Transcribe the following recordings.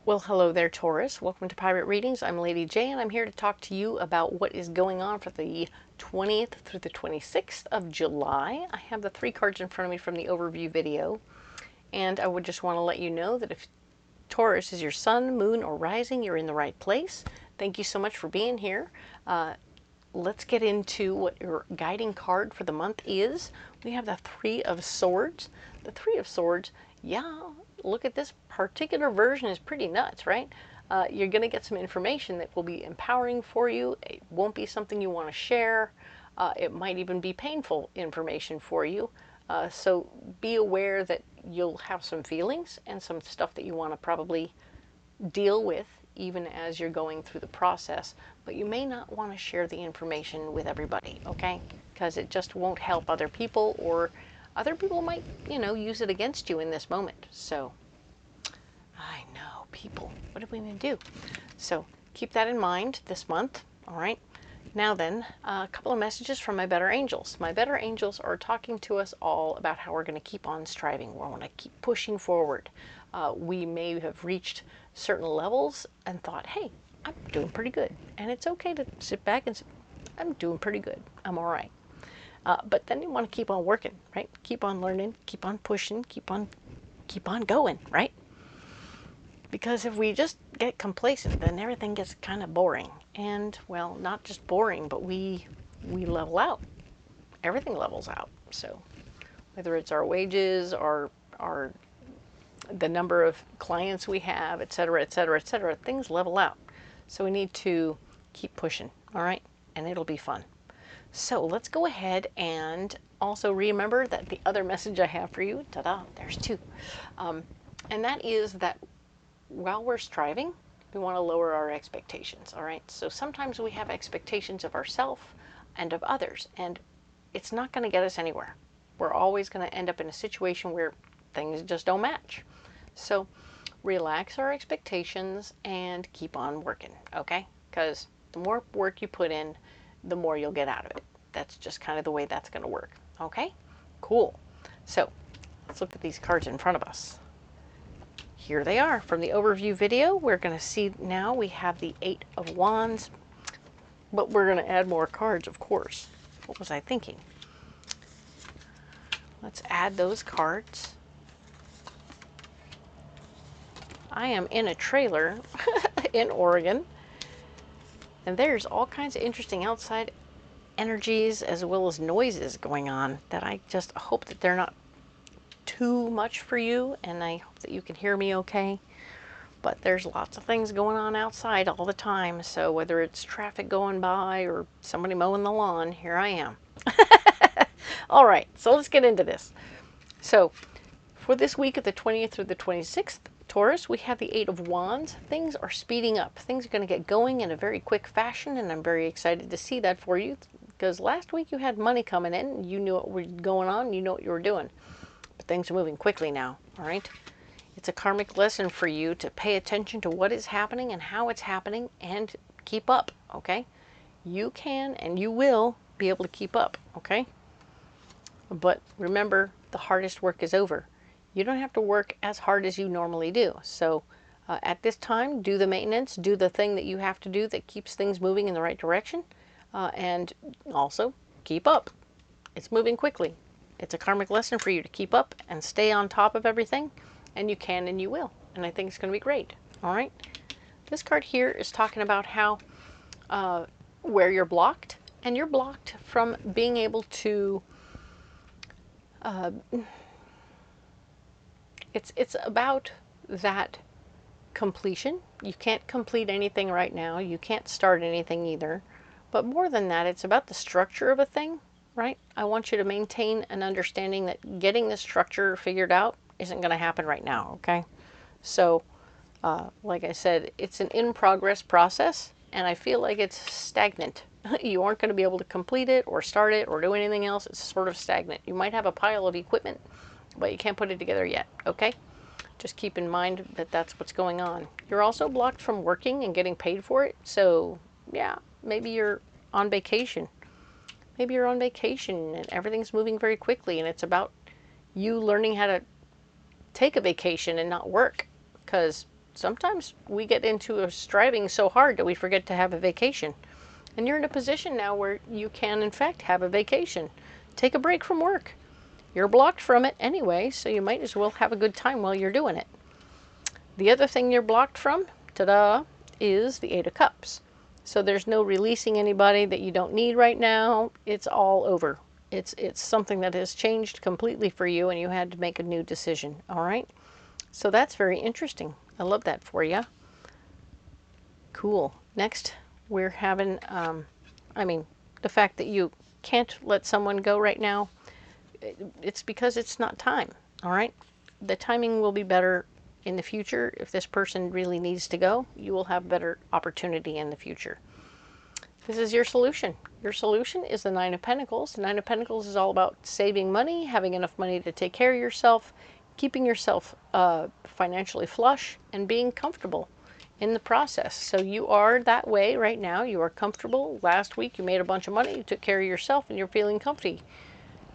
Well, hello there, Taurus. Welcome to Pirate Readings. I'm Lady J, and I'm here to talk to you about what is going on for the 20th through the 26th of July. I have the 3 cards in front of me from the overview video, and I would just want to let you know that if Taurus is your sun, moon, or rising, you're in the right place. Thank you so much for being here. Let's get into what your guiding card for the month is. We have the 3 of Swords. The 3 of Swords, yeah, look at this particular version is pretty nuts, right? You're going to get some information that will be empowering for you. It won't be something you want to share. It might even be painful information for you. So be aware that you'll have some feelings and some stuff that you want to probably deal with even as you're going through the process, but you may not want to share the information with everybody, okay? Because it just won't help other people, or other people might, use it against you in this moment. So, I know, people, what are we going to do? So, keep that in mind this month, all right? Now then, a couple of messages from my better angels. My better angels are talking to us all about how we're going to keep on striving. We want to keep pushing forward. We may have reached certain levels and thought, hey, I'm doing pretty good. And it's okay to sit back and say, I'm doing pretty good. I'm all right. But then you want to keep on working, right? Keep on learning, keep on pushing, keep on going, right? Because if we just get complacent, then everything gets kind of boring. And, well, not just boring, but we level out. Everything levels out. So whether it's our wages, our the number of clients we have, et cetera, et cetera, et cetera, things level out. So we need to keep pushing, all right? And it'll be fun. So let's go ahead and also remember that the other message I have for you, ta-da, there's 2. And that is that while we're striving, we want to lower our expectations, all right? So sometimes we have expectations of ourselves and of others, and it's not going to get us anywhere. We're always going to end up in a situation where things just don't match. So relax our expectations and keep on working, okay? Because the more work you put in, the more you'll get out of it. That's just kind of the way that's going to work, okay? Cool. So let's look at these cards in front of us. Here they are from the overview video. We're going to see now we have the 8 of Wands, but we're going to add more cards, of course. What was I thinking? Let's add those cards. I am in a trailer in Oregon, and there's all kinds of interesting outside energies as well as noises going on that I just hope that they're not too much for you, and I hope that you can hear me okay. But there's lots of things going on outside all the time, so whether it's traffic going by or somebody mowing the lawn, here I am. All right, so let's get into this. So for this week of the 20th through the 26th, Taurus, we have the 8 of Wands. Things are speeding up. Things are going to get going in a very quick fashion, and I'm very excited to see that for you, because last week you had money coming in, you knew what was going on, you know what you were doing. But things are moving quickly now, all right? It's a karmic lesson for you to pay attention to what is happening and how it's happening and keep up, okay? You can and you will be able to keep up, okay? But remember, the hardest work is over. You don't have to work as hard as you normally do. So at this time, do the maintenance, do the thing that you have to do that keeps things moving in the right direction, and also keep up. It's moving quickly. It's a karmic lesson for you to keep up and stay on top of everything, and you can and you will. And I think it's going to be great. All right. This card here is talking about how where you're blocked, and you're blocked from being able to it's about that completion. You can't complete anything right now. You can't start anything either. But more than that, it's about the structure of a thing, right? I want you to maintain an understanding that getting this structure figured out isn't going to happen right now, okay? So, like I said, it's an in-progress process, and I feel like it's stagnant. You aren't going to be able to complete it or start it or do anything else. It's sort of stagnant. You might have a pile of equipment, but you can't put it together yet, okay? Just keep in mind that that's what's going on. You're also blocked from working and getting paid for it. So, yeah, maybe you're on vacation. Maybe you're on vacation and everything's moving very quickly, and it's about you learning how to take a vacation and not work, because sometimes we get into a striving so hard that we forget to have a vacation. And you're in a position now where you can, in fact, have a vacation. Take a break from work. You're blocked from it anyway, so you might as well have a good time while you're doing it. The other thing you're blocked from, ta-da, is the Eight of Cups. So there's no releasing anybody that you don't need right now. It's all over. It's something that has changed completely for you, and you had to make a new decision, all right? So that's very interesting. I love that for you. Cool. Next, we're having, the fact that you can't let someone go right now, it's because it's not time, all right? The timing will be better in the future. If this person really needs to go, you will have better opportunity in the future. This is your solution. Your solution is the Nine of Pentacles. The Nine of Pentacles is all about saving money, having enough money to take care of yourself, keeping yourself financially flush, and being comfortable in the process. So you are that way right now. You are comfortable. Last week you made a bunch of money, you took care of yourself, and you're feeling comfy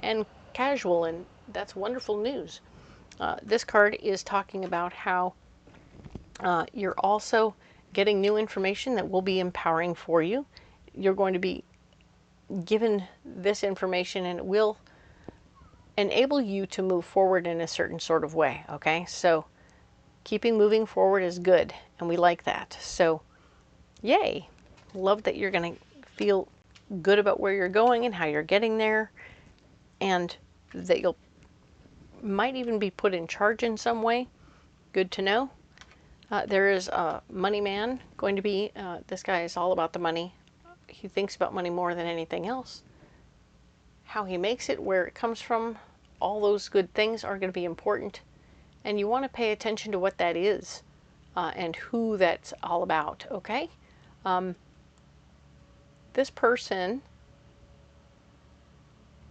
and casual, and that's wonderful news. This card is talking about how you're also getting new information that will be empowering for you. You're going to be given this information, and it will enable you to move forward in a certain sort of way, okay? So keeping moving forward is good, and we like that. So yay. Love that you're going to feel good about where you're going and how you're getting there, and that you'll might even be put in charge in some way. Good to know. There is a money man going to be, this guy is all about the money. He thinks about money more than anything else. How he makes it, where it comes from, all those good things are going to be important. And you want to pay attention to what that is and who that's all about, okay? This person,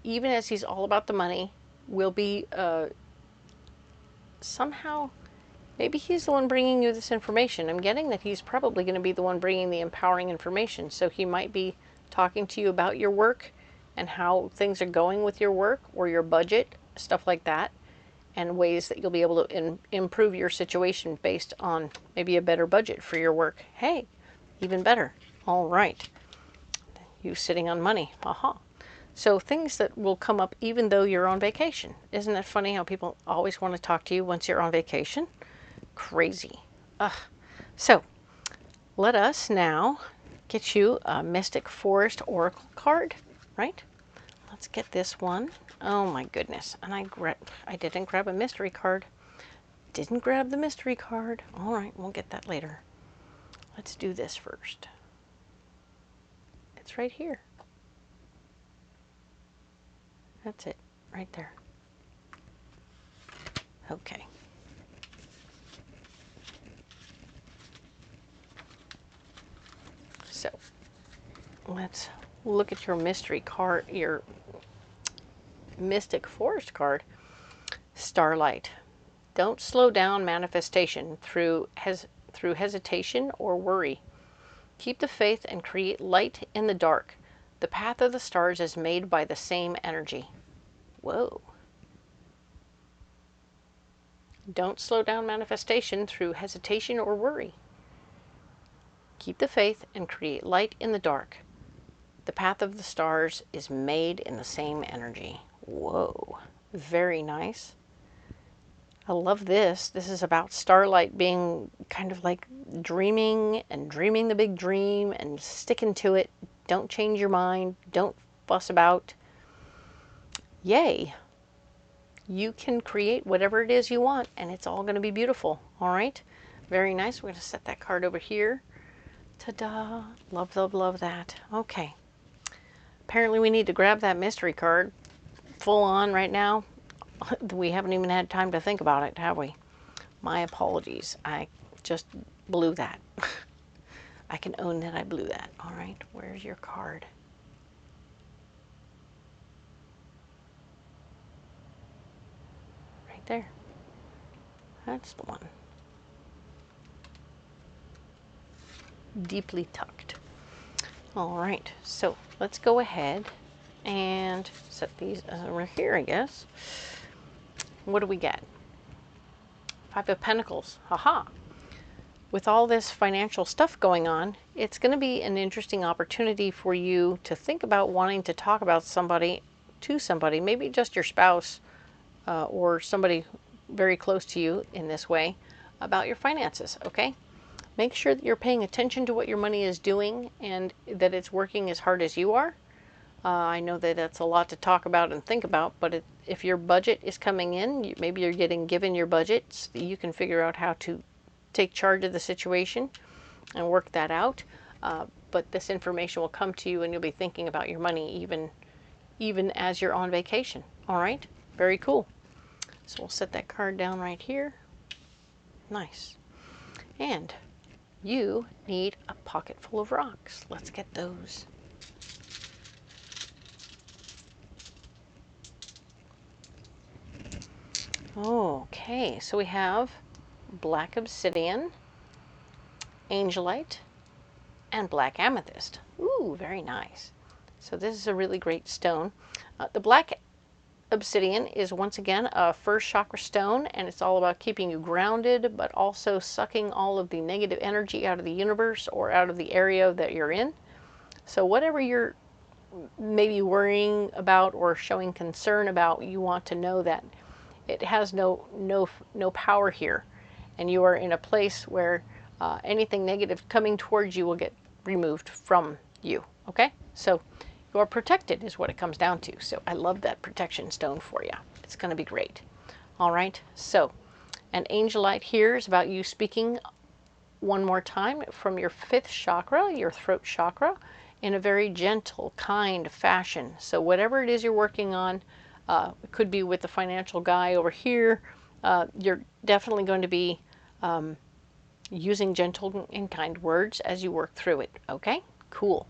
even as he's all about the money, will be somehow, maybe he's the one bringing you this information. I'm getting that he's probably going to be the one bringing the empowering information. So he might be talking to you about your work and how things are going with your work or your budget, stuff like that, and ways that you'll be able to improve your situation based on maybe a better budget for your work. Hey, even better. All right. You sitting on money. Aha. So things that will come up even though you're on vacation. Isn't it funny how people always want to talk to you once you're on vacation? Crazy. Ugh. So let us now get you a Mystic Forest Oracle card, right? Let's get this one. Oh my goodness. And I didn't grab a mystery card. Didn't grab the mystery card. All right, we'll get that later. Let's do this first. It's right here. That's it, right there. Okay. So, let's look at your mystery card, your Mystic Forest card. Starlight. Don't slow down manifestation through hesitation or worry. Keep the faith and create light in the dark. The path of the stars is made by the same energy. Whoa. Don't slow down manifestation through hesitation or worry. Keep the faith and create light in the dark. The path of the stars is made in the same energy. Whoa. Very nice. I love this. This is about starlight being kind of like dreaming and dreaming the big dream and sticking to it. Don't change your mind. Don't fuss about. Yay. You can create whatever it is you want, and it's all going to be beautiful. All right? Very nice. We're going to set that card over here. Ta-da. Love, love, love that. Okay. Apparently we need to grab that mystery card full on right now. We haven't even had time to think about it, have we? My apologies. I just blew that. I can own that I blew that. All right. Where's your card? Right there. That's the one. Deeply tucked. All right. So let's go ahead and set these over here, I guess. What do we get? Five of Pentacles. Haha. with all this financial stuff going on, it's going to be an interesting opportunity for you to think about wanting to talk about somebody to somebody, maybe just your spouse or somebody very close to you in this way, about your finances, okay? Make sure that you're paying attention to what your money is doing and that it's working as hard as you are. I know that that's a lot to talk about and think about, but if your budget is coming in, maybe you're getting given your budget, so you can figure out how to take charge of the situation and work that out. But this information will come to you and you'll be thinking about your money even as you're on vacation. All right, very cool. So we'll set that card down right here. Nice. And you need a pocket full of rocks. Let's get those. Okay, so we have black obsidian, angelite, and black amethyst. Ooh, very nice. So this is a really great stone. The black obsidian is once again a first chakra stone, and it's all about keeping you grounded, but also sucking all of the negative energy out of the universe or out of the area that you're in. So whatever you're maybe worrying about or showing concern about, you want to know that it has no power here, and you are in a place where anything negative coming towards you will get removed from you. Okay, so you are protected is what it comes down to. So I love that protection stone for you. It's going to be great. All right, so an angelite here is about you speaking one more time from your 5th chakra, your throat chakra, in a very gentle, kind fashion. So whatever it is you're working on, it could be with the financial guy over here, you're definitely going to be using gentle and kind words as you work through it. Okay, cool.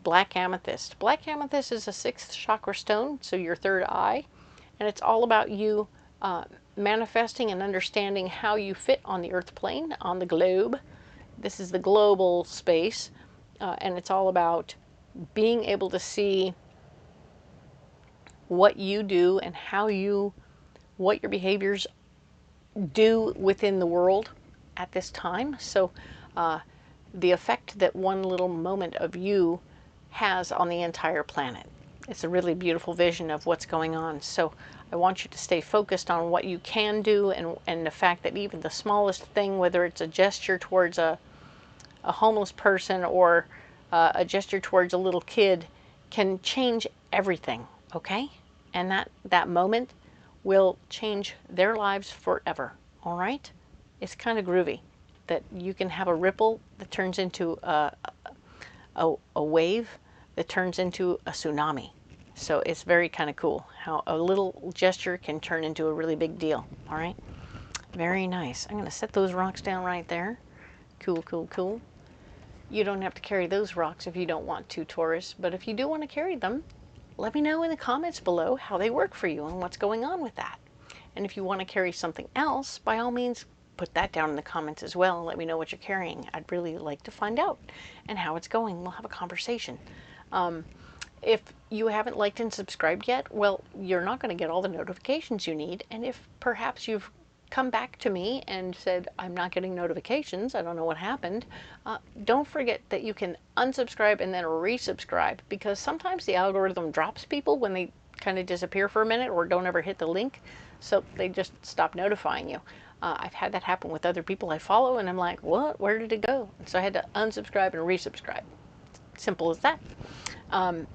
Black amethyst. Black amethyst is a 6th chakra stone, so your 3rd eye, and it's all about you manifesting and understanding how you fit on the earth plane, on the globe. This is the global space, and it's all about being able to see what you do and what your behaviors do within the world at this time. So the effect that one little moment of you has on the entire planet. It's a really beautiful vision of what's going on. So I want you to stay focused on what you can do, and the fact that even the smallest thing, whether it's a gesture towards a homeless person or a gesture towards a little kid, can change everything. Okay, and that moment will change their lives forever. All right, it's kind of groovy that you can have a ripple that turns into a wave that turns into a tsunami. So it's very kind of cool how a little gesture can turn into a really big deal. All right, very nice. I'm going to set those rocks down right there. Cool, cool, cool. You don't have to carry those rocks if you don't want to, Taurus, but if you do want to carry them, let me know in the comments below how they work for you and what's going on with that. And if you want to carry something else, by all means, put that down in the comments as well and let me know what you're carrying. I'd really like to find out and how it's going. We'll have a conversation. If you haven't liked and subscribed yet, well, you're not going to get all the notifications you need. And if perhaps you've come back to me and said, I'm not getting notifications, I don't know what happened, don't forget that you can unsubscribe and then resubscribe, because sometimes the algorithm drops people when they kind of disappear for a minute or don't ever hit the link, so they just stop notifying you. I've had that happen with other people I follow, and I'm like, what? Where did it go? And so I had to unsubscribe and resubscribe. Simple as that.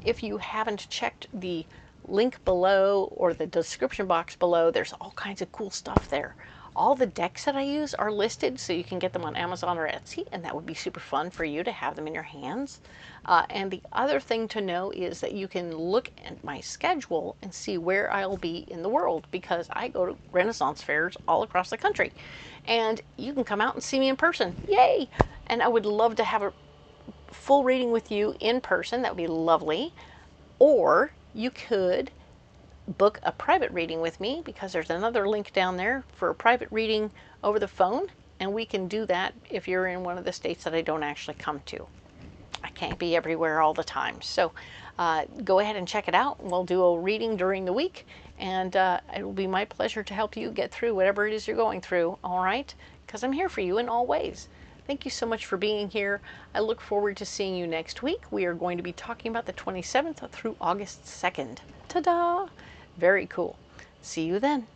If you haven't checked the link below or the description box below, there's all kinds of cool stuff there. All the decks that I use are listed, so you can get them on Amazon or Etsy, and that would be super fun for you to have them in your hands. And the other thing to know is that you can look at my schedule and see where I'll be in the world, because I go to Renaissance fairs all across the country, and you can come out and see me in person. Yay! And I would love to have a full reading with you in person. That would be lovely. Or you could book a private reading with me, because there's another link down there for a private reading over the phone, and we can do that if you're in one of the states that I don't actually come to. I can't be everywhere all the time. So go ahead and check it out. We'll do a reading during the week, and it will be my pleasure to help you get through whatever it is you're going through, all right? Because I'm here for you in all ways. Thank you so much for being here. I look forward to seeing you next week. We are going to be talking about the 27th through August 2nd. Ta-da! Very cool. See you then.